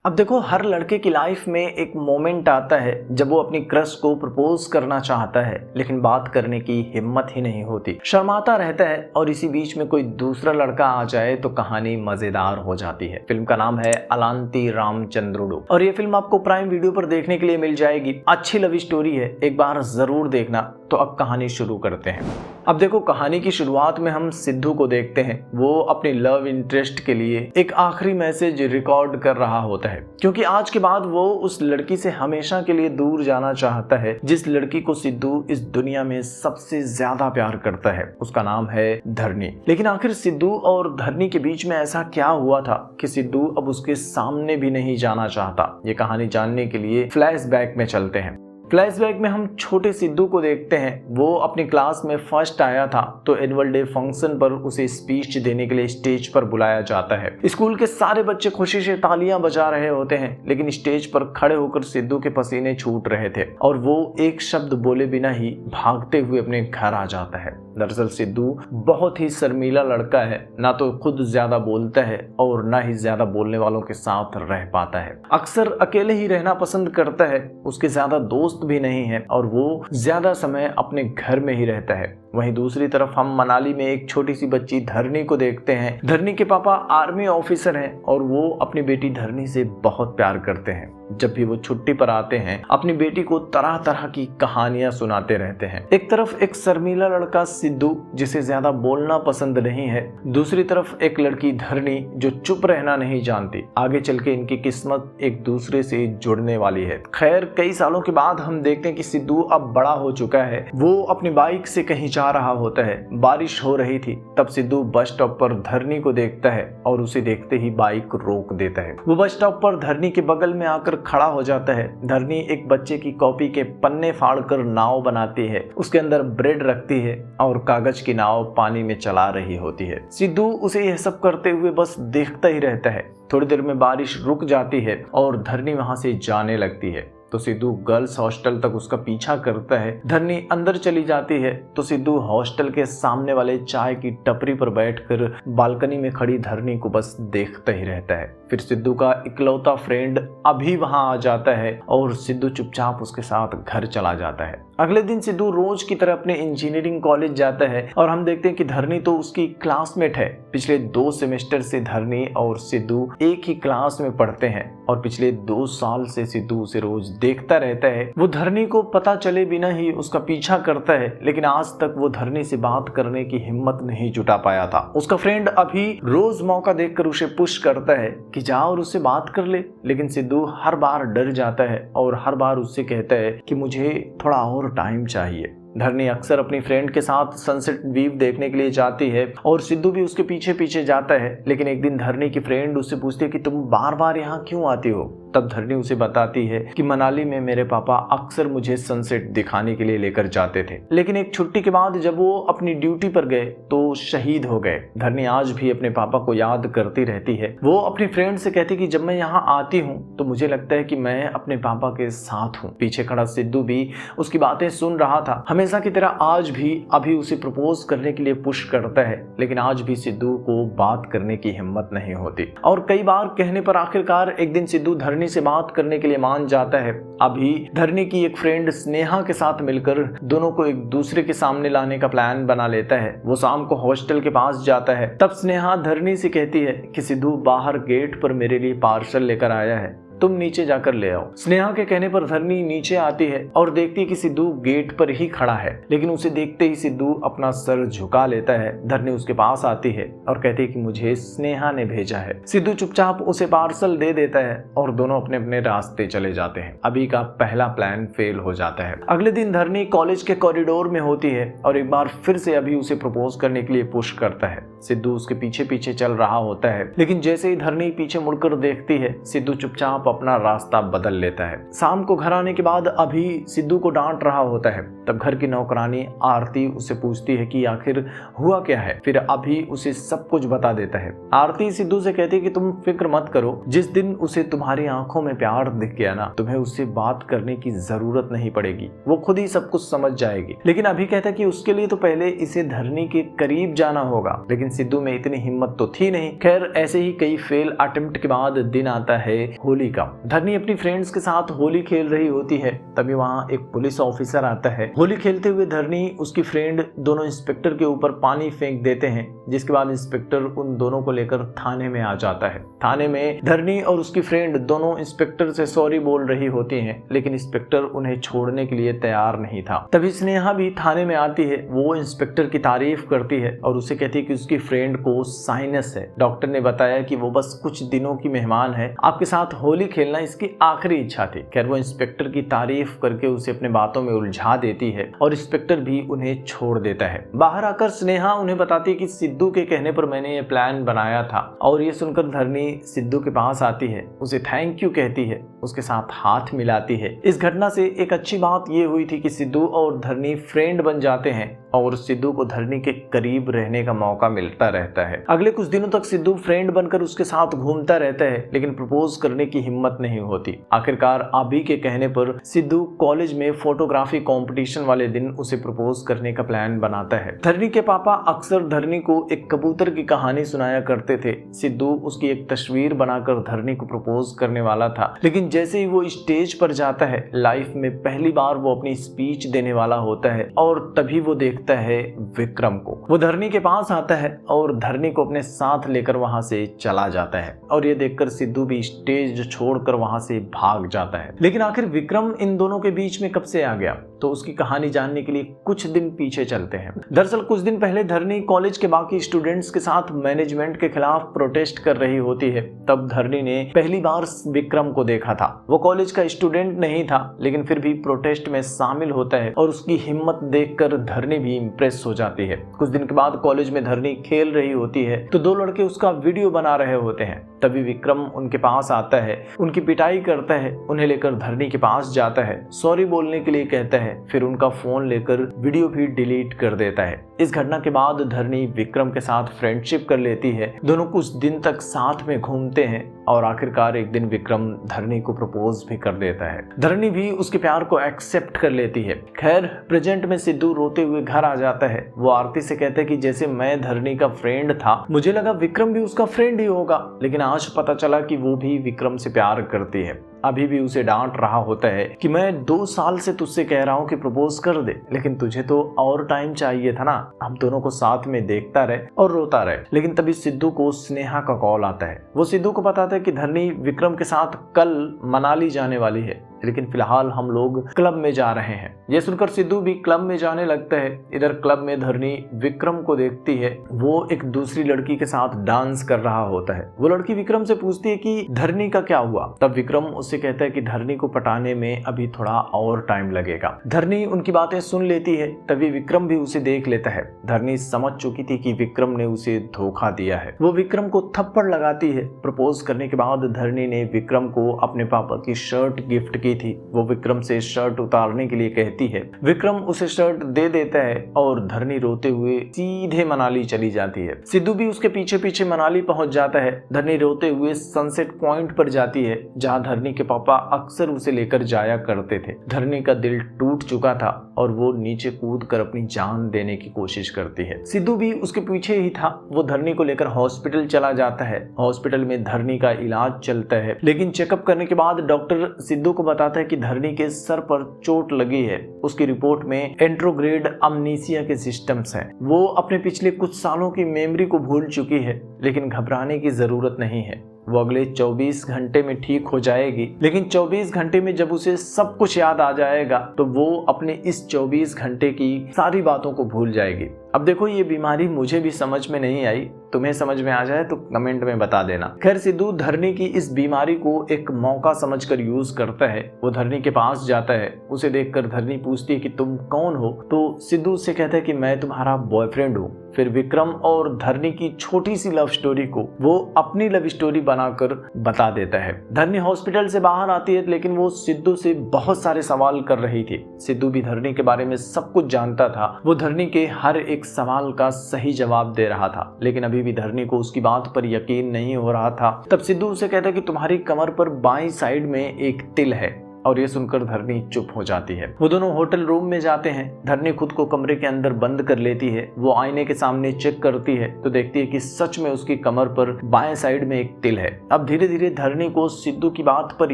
अब देखो, हर लड़के की लाइफ में एक मोमेंट आता है जब वो अपनी क्रश को प्रपोज करना चाहता है, लेकिन बात करने की हिम्मत ही नहीं होती, शर्माता रहता है। और इसी बीच में कोई दूसरा लड़का आ जाए तो कहानी मजेदार हो जाती है। फिल्म का नाम है अलांती रामचंद्रुडू और ये फिल्म आपको प्राइम वीडियो पर देखने के लिए मिल जाएगी। अच्छी लव स्टोरी है, एक बार जरूर देखना। तो अब कहानी शुरू करते हैं। अब देखो, कहानी की शुरुआत में हम सिद्धू को देखते हैं। वो अपनी लव इंटरेस्ट के लिए एक आखिरी मैसेज रिकॉर्ड कर रहा होता है, क्योंकि आज के बाद वो उस लड़की से हमेशा के लिए दूर जाना चाहता है जिस लड़की को सिद्धू इस दुनिया में सबसे ज्यादा प्यार करता है। उसका नाम है धरनी। लेकिन आखिर सिद्धू और धरनी के बीच में ऐसा क्या हुआ था कि सिद्धू अब उसके सामने भी नहीं जाना चाहता? ये कहानी जानने के लिए फ्लैशबैक में चलते हैं। फ्लैशबैक में हम छोटे सिद्धू को देखते हैं। वो अपनी क्लास में फर्स्ट आया था तो एनुअल डे फंक्शन पर उसे स्पीच देने के लिए स्टेज पर बुलाया जाता है। स्कूल के सारे बच्चे खुशी से तालियां बजा रहे होते हैं, लेकिन स्टेज पर खड़े होकर सिद्धू के पसीने छूट रहे थे और वो एक शब्द बोले बिना ही भागते हुए अपने घर आ जाता है। दरअसल सिद्धू बहुत ही शर्मीला लड़का है, ना तो खुद ज्यादा बोलता है और ना ही ज्यादा बोलने वालों के साथ रह पाता है। अक्सर अकेले ही रहना पसंद करता है। उसके ज्यादा दोस्त भी नहीं है और वो ज्यादा समय अपने घर में ही रहता है। वहीं दूसरी तरफ हम मनाली में एक छोटी सी बच्ची धरनी को देखते हैं। धरनी के पापा आर्मी ऑफिसर हैं और वो अपनी बेटी धरनी से बहुत प्यार करते हैं। जब भी वो छुट्टी पर आते हैं अपनी बेटी को तरह तरह की कहानियां सुनाते रहते हैं। एक तरफ एक शर्मीला लड़का सिद्धू जिसे ज्यादा बोलना पसंद नहीं है, दूसरी तरफ एक लड़की धरनी जो चुप रहना नहीं जानती। आगे चल के इनकी किस्मत एक दूसरे से जुड़ने वाली है। खैर, कई सालों के बाद हम देखते हैं कि सिद्धू अब बड़ा हो चुका है। वो अपनी बाइक से कहीं जा रहा होता है। बारिश हो रही थी। तब सिद्धू बस स्टॉप पर धरनी को देखता है और उसे देखते ही बाइक रोक देता है। वो बस स्टॉप पर धरनी के बगल में आकर खड़ा हो जाता है। धरनी एक बच्चे की कॉपी के पन्ने फाड़कर नाव बनाती है, उसके अंदर ब्रेड रखती है और कागज की नाव पानी में चला रही होती है। सिद्धू उसे यह सब करते हुए बस देखता ही रहता है। थोड़ी देर में बारिश रुक जाती है और धरनी वहां से जाने लगती है तो सिद्धू गर्ल्स हॉस्टल तक उसका पीछा करता है। धरनी अंदर चली जाती है तो सिद्धू हॉस्टल के सामने वाले चाय की टपरी पर बैठकर बालकनी में खड़ी धरनी को बस देखता ही रहता है। फिर सिद्धू का इकलौता फ्रेंड अभी वहां आ जाता है और सिद्धू चुपचाप उसके साथ घर चला जाता है। अगले दिन सिद्धू रोज की तरह अपने इंजीनियरिंग कॉलेज जाता है और हम देखते हैं कि धरनी तो उसकी क्लासमेट है। पिछले 2 सेमेस्टर से धरनी और सिद्धू एक ही क्लास में पढ़ते हैं और पिछले 2 साल से सिद्धू उसे रोज देखता रहता है। वो धरनी को पता चले बिना ही उसका पीछा करता है, लेकिन आज तक वो धरनी से बात करने की हिम्मत नहीं जुटा पाया था। उसका फ्रेंड अभी रोज मौका देखकर उसे पुश करता है कि जा और उससे बात कर ले, लेकिन सिद्धू हर बार डर जाता है और हर बार उससे कहता है कि मुझे थोड़ा और टाइम चाहिए। धरनी अक्सर अपनी फ्रेंड के साथ सनसेट व्यू देखने के लिए जाती है और सिद्धू भी उसके पीछे पीछे जाता है। लेकिन एक दिन धरनी की फ्रेंड उससे पूछती है कि तुम बार बार यहाँ क्यों आती हो? तब धरनी उसे बताती है कि मनाली में मेरे पापा अक्सर मुझे सनसेट दिखाने के लिए लेकर जाते थे, लेकिन एक छुट्टी के बाद जब वो अपनी ड्यूटी पर गए तो शहीद हो गए। धरनी आज भी अपने पापा को याद करती रहती है। वो अपनी फ्रेंड से कहती कि जब मैं यहाँ आती हूँ तो मुझे लगता है कि मैं अपने पापा के साथ हूँ। पीछे खड़ा सिद्धू भी उसकी बातें सुन रहा था। हमेशा की तरह आज भी अभी उसे प्रपोज करने के लिए पुश करता है, लेकिन आज भी सिद्धू को बात करने की हिम्मत नहीं होती। और कई बार कहने पर आखिरकार एक दिन सिद्धू धरनी से बात करने के लिए मान जाता है। अभी धरनी की एक फ्रेंड स्नेहा के साथ मिलकर दोनों को एक दूसरे के सामने लाने का प्लान बना लेता है। वो शाम को हॉस्टल के पास जाता है। तब स्नेहा धरनी से कहती है कि सिद्धू बाहर गेट पर मेरे लिए पार्सल लेकर आया है, तुम नीचे जाकर ले आओ। स्नेहा के कहने पर धरनी नीचे आती है और देखती है कि सिद्धू गेट पर ही खड़ा है, लेकिन उसे देखते ही सिद्धू अपना सर झुका लेता है। धरनी उसके पास आती है और कहती है कि मुझे स्नेहा ने भेजा है। सिद्धू चुपचाप उसे पार्सल दे देता है और दोनों अपने अपने रास्ते चले जाते हैं। अभी का पहला प्लान फेल हो जाता है। अगले दिन धरनी कॉलेज के कॉरिडोर में होती है और एक बार फिर से अभी उसे प्रपोज करने के लिए पुश करता है। सिद्धू उसके पीछे पीछे चल रहा होता है, लेकिन जैसे ही धरनी पीछे मुड़कर देखती है सिद्धू चुपचाप अपना रास्ता बदल लेता है। शाम को घर आने के बाद अभी सिद्धू को डांट रहा होता है। तब घर की नौकरानी आरती उसे पूछती है कि आखिर हुआ क्या है। फिर अभी उसे सब कुछ बता देता है। आरती सिद्धू से कहती है कि तुम फिक्र मत करो, जिस दिन उसे तुम्हारी आंखों में प्यार दिख गया ना, तुम्हें उससे बात करने की जरूरत नहीं पड़ेगी, वो खुद ही सब कुछ समझ जाएगी। लेकिन अभी कहता है कि उसके लिए तो पहले इसे धरनी के करीब जाना होगा। लेकिन सिद्धू में इतनी हिम्मत तो थी नहीं। खैर, ऐसे ही कई फेल अटेम्प्ट के बाद दिन आता है होली का। धरनी अपनी फ्रेंड्स के साथ होली खेल रही होती है। तभी वहाँ एक पुलिस ऑफिसर आता है। होली खेलते हुए धरनी, उसकी फ्रेंड दोनों इंस्पेक्टर के ऊपर पानी फेंक देते हैं, जिसके बाद इंस्पेक्टर उन दोनों को लेकर थाने में आ जाता है। थाने में धरनी और उसकी फ्रेंड दोनों इंस्पेक्टर से सॉरी बोल रही होती हैं, लेकिन इंस्पेक्टर उन्हें छोड़ने के लिए तैयार नहीं था। तभी स्नेहा भी थाने में आती है। वो इंस्पेक्टर की तारीफ करती है और उसे कहती है कि उसकी फ्रेंड को साइनस है। डॉक्टर ने बताया कि वो बस कुछ दिनों की मेहमान है, आपके साथ होली खेलना इसकी आखिरी इच्छा थी। खैर, वो इंस्पेक्टर की तारीफ करके उसे अपने बातों में उलझा देती है और इंस्पेक्टर भी उन्हें छोड़ देता है। बाहर आकर स्नेहा उन्हें बताती है कि सिद्धू के कहने पर मैंने ये प्लान बनाया था। और ये सुनकर धरनी सिद्धू के पास आती है, उसे थैंक यू कहती है, उसके साथ हाथ मिलाती है। इस घटना से एक अच्छी बात ये हुई थी कि सिद्धू और धरनी फ्रेंड बन जाते हैं और सिद्धू को धरनी के करीब रहने का मौका मिलता रहता है। अगले कुछ दिनों तक सिद्धू फ्रेंड बनकर उसके साथ घूमता रहता है, लेकिन प्रपोज करने की हिम्मत नहीं होती। आखिरकार अभी के कहने पर सिद्धू कॉलेज में फोटोग्राफी कंपटीशन वाले दिन उसे प्रपोज करने का प्लान बनाता है। धरनी के पापा अक्सर धरनी को एक कबूतर की कहानी सुनाया करते थे। सिद्धू उसकी एक तस्वीर बनाकर धरनी को प्रपोज करने वाला था, लेकिन जैसे ही वो स्टेज पर जाता है, लाइफ में पहली बार वो अपनी स्पीच देने वाला होता है और तभी वो देखता है विक्रम को। वो धरनी के पास आता है और धरनी को अपने साथ लेकर वहां से चला जाता है और ये देखकर सिद्धू भी स्टेज छोड़कर वहां से भाग जाता है। लेकिन आखिर विक्रम इन दोनों के बीच में कब से आ गया, तो उसकी कहानी जानने के लिए कुछ दिन पीछे चलते हैं। दरअसल कुछ दिन पहले धरनी कॉलेज के बाकी स्टूडेंट्स के साथ मैनेजमेंट के खिलाफ प्रोटेस्ट कर रही होती है। तब धरनी ने पहली बार विक्रम को देखा था। वो कॉलेज का स्टूडेंट नहीं था, लेकिन फिर भी प्रोटेस्ट में शामिल होता है और उसकी हिम्मत देखकर धरनी भी इम्प्रेस हो जाती है। कुछ दिन के बाद कॉलेज में धरनी खेल रही होती है तो दो लड़के उसका वीडियो बना रहे होते हैं। तभी विक्रम उनके पास आता है, उनकी पिटाई करता है, उन्हें लेकर धरनी के पास जाता है, सॉरी बोलने के लिए कहता है, फिर उनका फोन लेकर वीडियो भी डिलीट कर देता है। इस घटना के बाद धरनी विक्रम के साथ फ्रेंडशिप कर लेती है। दोनों कुछ दिन तक साथ में घूमते हैं और आखिरकार एक दिन विक्रम धरनी को प्रपोज भी कर देता है। धरनी भी उसके प्यार को एक्सेप्ट कर लेती है। खैर, प्रेजेंट में सिद्धू रोते हुए घर आ जाता है। वो आरती से कहता है कि जैसे मैं धरनी का फ्रेंड था, मुझे लगा विक्रम भी उसका फ्रेंड ही होगा, लेकिन आज पता चला कि वो भी विक्रम से प्यार करती है। अभी भी उसे डांट रहा होता है कि मैं 2 साल से तुझसे कह रहा हूँ कि प्रपोज कर दे, लेकिन तुझे तो और टाइम चाहिए था ना। हम दोनों को साथ में देखता रहे और रोता रहे। लेकिन तभी सिद्धू को स्नेहा का कॉल आता है। वो सिद्धू को बताता है कि धरनी विक्रम के साथ कल मनाली जाने वाली है, लेकिन फिलहाल हम लोग क्लब में जा रहे हैं। ये सुनकर सिद्धू भी क्लब में जाने लगता है। इधर क्लब में धरनी विक्रम को देखती है, वो एक दूसरी लड़की के साथ डांस कर रहा होता है। वो लड़की विक्रम से पूछती है कि धरनी का क्या हुआ। तब विक्रम उससे कहता है कि धरनी को पटाने में अभी थोड़ा और टाइम लगेगा। धरनी उनकी बातें सुन लेती है। तभी विक्रम भी उसे देख लेता है। धरनी समझ चुकी थी कि विक्रम ने उसे धोखा दिया है। वो विक्रम को थप्पड़ लगाती है। प्रपोज करने के बाद धरनी ने विक्रम को अपने पापा की शर्ट गिफ्ट की थी। वो विक्रम से शर्ट उतारने के लिए कहती है। विक्रम उसे शर्ट दे देता है और धरनी रोते हुए सीधे मनाली चली जाती है। सिद्धू भी उसके पीछे पीछे मनाली पहुंच जाता है। धरनी रोते हुए सनसेट पॉइंट पर जाती है, जहां धरनी के पापा अक्सर उसे लेकर जाया करते थे। धरनी का दिल टूट चुका था और वो नीचे कूद कर अपनी जान देने की कोशिश करती है। सिद्धू भी उसके पीछे ही था। वो धरनी को लेकर हॉस्पिटल चला जाता है। हॉस्पिटल में धरनी का इलाज चलता है, लेकिन चेकअप करने के बाद डॉक्टर सिद्धू को बताता है कि धरनी के सर पर चोट लगी है। उसकी रिपोर्ट में एंट्रोग्रेड अमनीसिया के सिस्टम्स हैं। वो अपने पिछले कुछ सालों की मेमोरी को भूल चुकी है, लेकिन घबराने की जरूरत नहीं है। वो अगले 24 घंटे में ठीक हो जाएगी। लेकिन 24 घंटे में जब उसे सब कुछ याद आ जाएगा तो वो अपने इस 24 घंटे की सारी बातों को भूल जाएगी। अब देखो, ये बीमारी मुझे भी समझ में नहीं आई, तुम्हें समझ में आ जाए तो कमेंट में बता देना। खैर सिद्धू धरनी की इस बीमारी को एक मौका समझकर यूज करता है। वो धरनी के पास जाता है, उसे देखकर धरनी पूछती है कि तुम कौन हो, तो सिद्धू उससे कहता है कि मैं तुम्हारा बॉयफ्रेंड हूँ। फिर विक्रम और धरनी की छोटी सी लव स्टोरी को वो अपनी लव स्टोरी बनाकर बता देता है। धरनी हॉस्पिटल से बाहर आती है, लेकिन वो सिद्धू से बहुत सारे सवाल कर रही थी। सिद्धू भी धरनी के बारे में सब कुछ जानता था। वो धरनी के हर एक सवाल का सही जवाब दे रहा था, लेकिन अभी भी धरनी को उसकी बात पर यकीन नहीं हो रहा था। तब सिद्धू उसे कहता है कि तुम्हारी कमर पर बाईं साइड में एक तिल है, और ये सुनकर धरनी चुप हो जाती है। वो दोनों होटल रूम में जाते हैं। धरनी खुद को कमरे के अंदर बंद कर लेती है। वो आईने के सामने चेक करती है तो देखती है कि सच में उसकी कमर पर बाएं साइड में एक तिल है। अब धीरे धीरे धरनी को सिद्धू की बात पर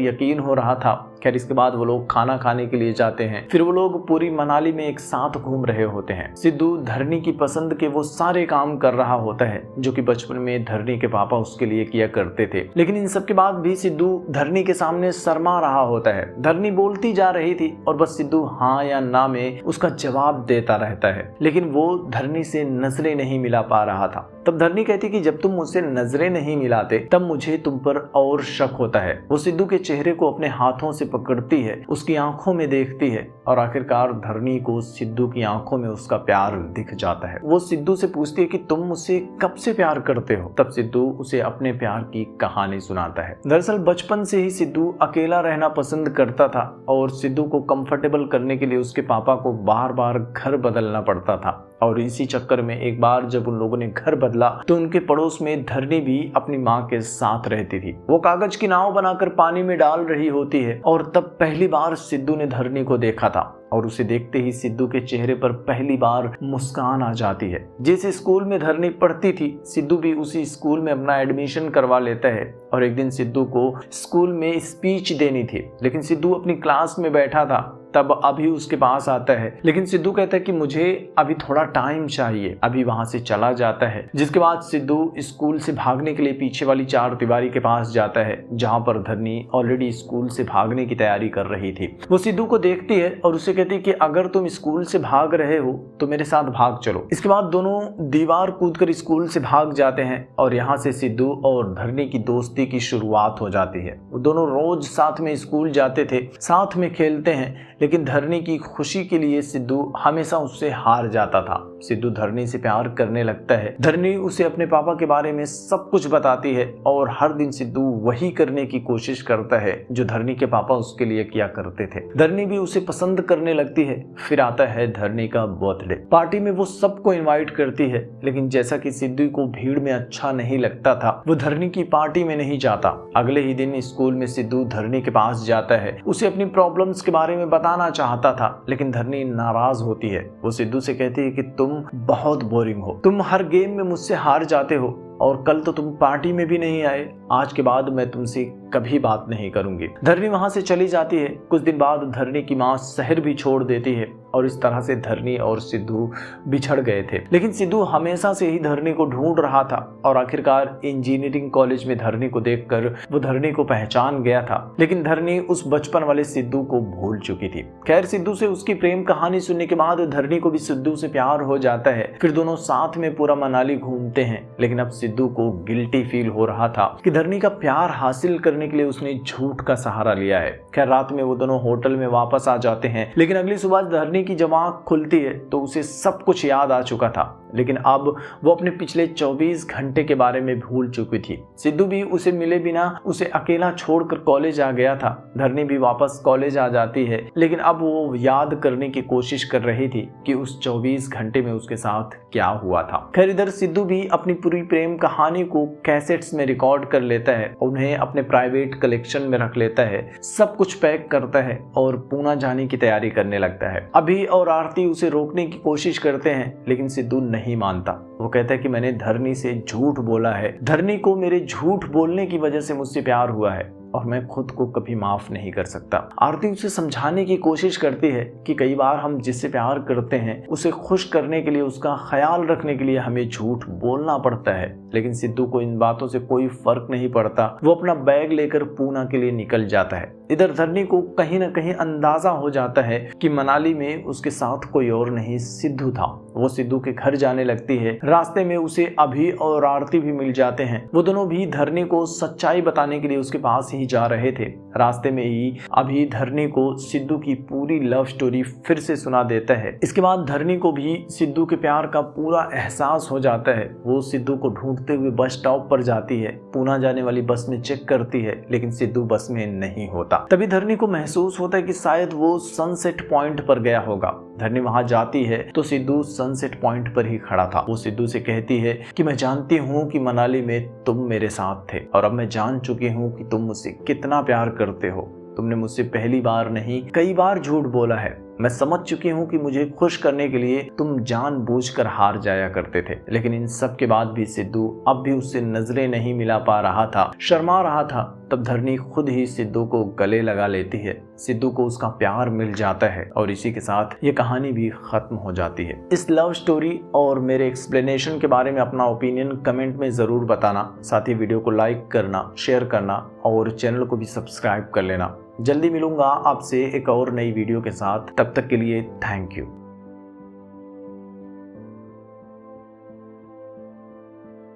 यकीन हो रहा था। खैर इसके बाद वो लोग खाना खाने के लिए जाते हैं। फिर वो लोग पूरी मनाली में एक साथ घूम रहे होते हैं। सिद्धू धरनी की पसंद के वो सारे काम कर रहा होता है जो कि बचपन में धरनी के पापा उसके लिए किया करते थे। लेकिन इन सब के बाद भी सिद्धू धरनी के सामने शर्मा रहा होता है। धरनी बोलती जा रही थी और बस सिद्धू हाँ या ना में उसका जवाब देता रहता है, लेकिन वो धरनी से नजरें नहीं मिला पा रहा था। तब धरनी कहती कि जब तुम मुझसे नजरें नहीं मिलाते तब मुझे तुम पर और शक होता है। वो सिद्धू के चेहरे को अपने हाथों से पकड़ती है, उसकी आंखों में देखती है और आखिरकार धरनी को सिद्धू की आंखों में उसका प्यार दिख जाता है। वो सिद्धू से पूछती है कि तुम मुझसे कब से प्यार करते हो। तब सिद्धू उसे अपने प्यार की कहानी सुनाता है। दरअसल बचपन से ही सिद्धू अकेला रहना पसंद करता था और सिद्धू को कंफर्टेबल करने के लिए उसके पापा को बार बार घर बदलना पड़ता था। और इसी चक्कर में एक बार जब उन लोगों ने घर बदला तो उनके पड़ोस में धरनी भी अपनी माँ के साथ रहती थी। वो कागज की नाव बनाकर पानी में डाल रही होती है और तब पहली बार सिद्धू ने धरनी को देखा था और उसे देखते ही सिद्धू के चेहरे पर पहली बार मुस्कान आ जाती है। जिस स्कूल में धरनी पढ़ती थी सिद्धू भी उसी स्कूल में अपना एडमिशन करवा लेता है और एक दिन सिद्धू को स्कूल में स्पीच देनी थी, लेकिन सिद्धू अपनी क्लास में बैठा था। तब अभी उसके पास आता है, लेकिन सिद्धू कहता है कि मुझे अभी थोड़ा टाइम चाहिए, अभी वहां से चला जाता है। जिसके बाद सिद्धू स्कूल से भागने के लिए पीछे वाली चार दीवारी के पास जाता है जहां पर धरनी ऑलरेडी स्कूल से भागने की तैयारी कर रही थी। वो सिद्धू को देखती है और उसे कहती है कि अगर तुम स्कूल से भाग रहे हो तो मेरे साथ भाग चलो। इसके बाद दोनों दीवार कूदकर स्कूल से भाग जाते हैं और यहाँ से सिद्धू और धरनी की दोस्ती की शुरुआत हो जाती है। वो दोनों रोज साथ में स्कूल जाते थे, साथ में खेलते हैं, लेकिन धरनी की खुशी के लिए सिद्धू हमेशा उससे हार जाता था। सिद्धू धरनी से प्यार करने लगता है। धरनी उसे अपने पापा के बारे में सब कुछ बताती है और हर दिन सिद्धू वही करने की कोशिश करता है जो धरनी के पापा उसके लिए किया करते थे। धरनी भी उसे पसंद करने लगती है। फिर आता है धरनी का बर्थडे। पार्टी में वो सबको इनवाइट करती है, लेकिन जैसा कि सिद्धू को भीड़ में अच्छा नहीं लगता था वो धरनी की पार्टी में नहीं जाता। अगले ही दिन स्कूल में सिद्धू धरनी के पास जाता है, उसे अपनी प्रॉब्लम्स के बारे में बताना चाहता था, लेकिन धरनी नाराज होती है। वो सिद्धू से कहती है कि तुम बहुत बोरिंग हो, तुम हर गेम में मुझसे हार जाते हो और कल तो तुम पार्टी में भी नहीं आए, आज के बाद मैं तुमसे कभी बात नहीं करूंगी। धरनी वहां से चली जाती है। कुछ दिन बाद धरनी की माँ शहर भी छोड़ देती है और इस तरह से धरनी और सिद्धू बिछड़ गए थे। लेकिन सिद्धू हमेशा से ही धरनी को ढूंढ रहा था और आखिरकार इंजीनियरिंग कॉलेज में धरनी को देखकर वो धरनी को पहचान गया था, लेकिन धरनी उस बचपन वाले सिद्धू को भूल चुकी थी। खैर सिद्धू से उसकी प्रेम कहानी सुनने के बाद धरनी को भी सिद्धू से प्यार हो जाता है। फिर दोनों साथ में पूरा मनाली घूमते हैं, लेकिन अब सिद्धू को गिल्टी फील हो रहा था कि धरनी का प्यार हासिल करने के लिए उसने झूठ का सहारा लिया है। खैर रात में वो दोनों होटल में वापस आ जाते हैं, लेकिन अगली सुबह धरनी की जब आंख खुलती है तो उसे सब कुछ याद आ चुका था, लेकिन अब वो अपने पिछले 24 घंटे के बारे में भूल चुकी थी। सिद्धू भी उसे मिले बिना उसे अकेला छोड़कर कॉलेज आ गया था। धरनी भी वापस कॉलेज आ जाती है, लेकिन अब वो याद करने की कोशिश कर रही थी कि उस 24 घंटे में उसके साथ क्या हुआ था। खैर इधर सिद्धू भी अपनी पूरी प्रेम कहानी को कैसेट्स में रिकॉर्ड कर लेता है, उन्हें अपने प्राइवेट कलेक्शन में रख लेता है, सब कुछ पैक करता है और पूना जाने की तैयारी करने लगता है। अभी और आरती उसे रोकने की कोशिश करते हैं, लेकिन सिद्धू नहीं मानता। वो कहता है कि मैंने धरनी से झूठ बोला है, धरनी को मेरे झूठ बोलने की वजह से मुझसे प्यार हुआ है और मैं खुद को कभी माफ नहीं कर सकता। आरती उसे समझाने की कोशिश करती है कि कई बार हम जिससे प्यार करते हैं उसे खुश करने के लिए, उसका ख्याल रखने के लिए हमें झूठ बोलना पड़ता है, लेकिन सिद्धू को इन बातों से कोई फर्क नहीं पड़ता। वो अपना बैग लेकर पूना के लिए निकल जाता है। इधर धरनी को कहीं न कहीं अंदाजा हो जाता है कि मनाली में उसके साथ कोई और नहीं सिद्धू था। वो सिद्धू के घर जाने लगती है। रास्ते में उसे अभी और आरती भी मिल जाते हैं। वो दोनों भी धरनी को सच्चाई बताने के लिए उसके पास ही जा रहे थे। रास्ते में ही अभी धरनी को सिद्धू की पूरी लव स्टोरी फिर से सुना देता है। इसके बाद धरनी को भी सिद्धू के प्यार का पूरा एहसास हो जाता है। वो सिद्धू को ढूंढते हुए बस स्टॉप पर जाती है। पूना जाने वाली बस में चेक करती है, लेकिन सिद्धू बस में नहीं होता। तभी धरनी को महसूस होता है कि शायद वो सनसेट पॉइंट पर गया होगा। धरनी वहां जाती है तो सिद्धू सनसेट पॉइंट पर ही खड़ा था। वो सिद्धू से कहती है कि मैं जानती हूँ कि मनाली में तुम मेरे साथ थे और अब मैं जान चुकी हूँ कि तुम मुझसे कितना प्यार करते हो। तुमने मुझसे पहली बार नहीं कई बार झूठ बोला है। मैं समझ चुकी हूँ कि मुझे खुश करने के लिए तुम जानबूझकर हार जाया करते थे। लेकिन इन सब के बाद भी सिद्धू अब भी उससे नजरें नहीं मिला पा रहा था, शर्मा रहा था। तब धरनी खुद ही सिद्धू को गले लगा लेती है। सिद्धू को उसका प्यार मिल जाता है और इसी के साथ ये कहानी भी खत्म हो जाती है। इस लव स्टोरी और मेरे एक्सप्लेनेशन के बारे में अपना ओपिनियन कमेंट में जरूर बताना। साथ ही वीडियो को लाइक करना, शेयर करना और चैनल को भी सब्सक्राइब कर लेना। जल्दी मिलूंगा आपसे एक और नई वीडियो के साथ। तब तक के लिए थैंक यू।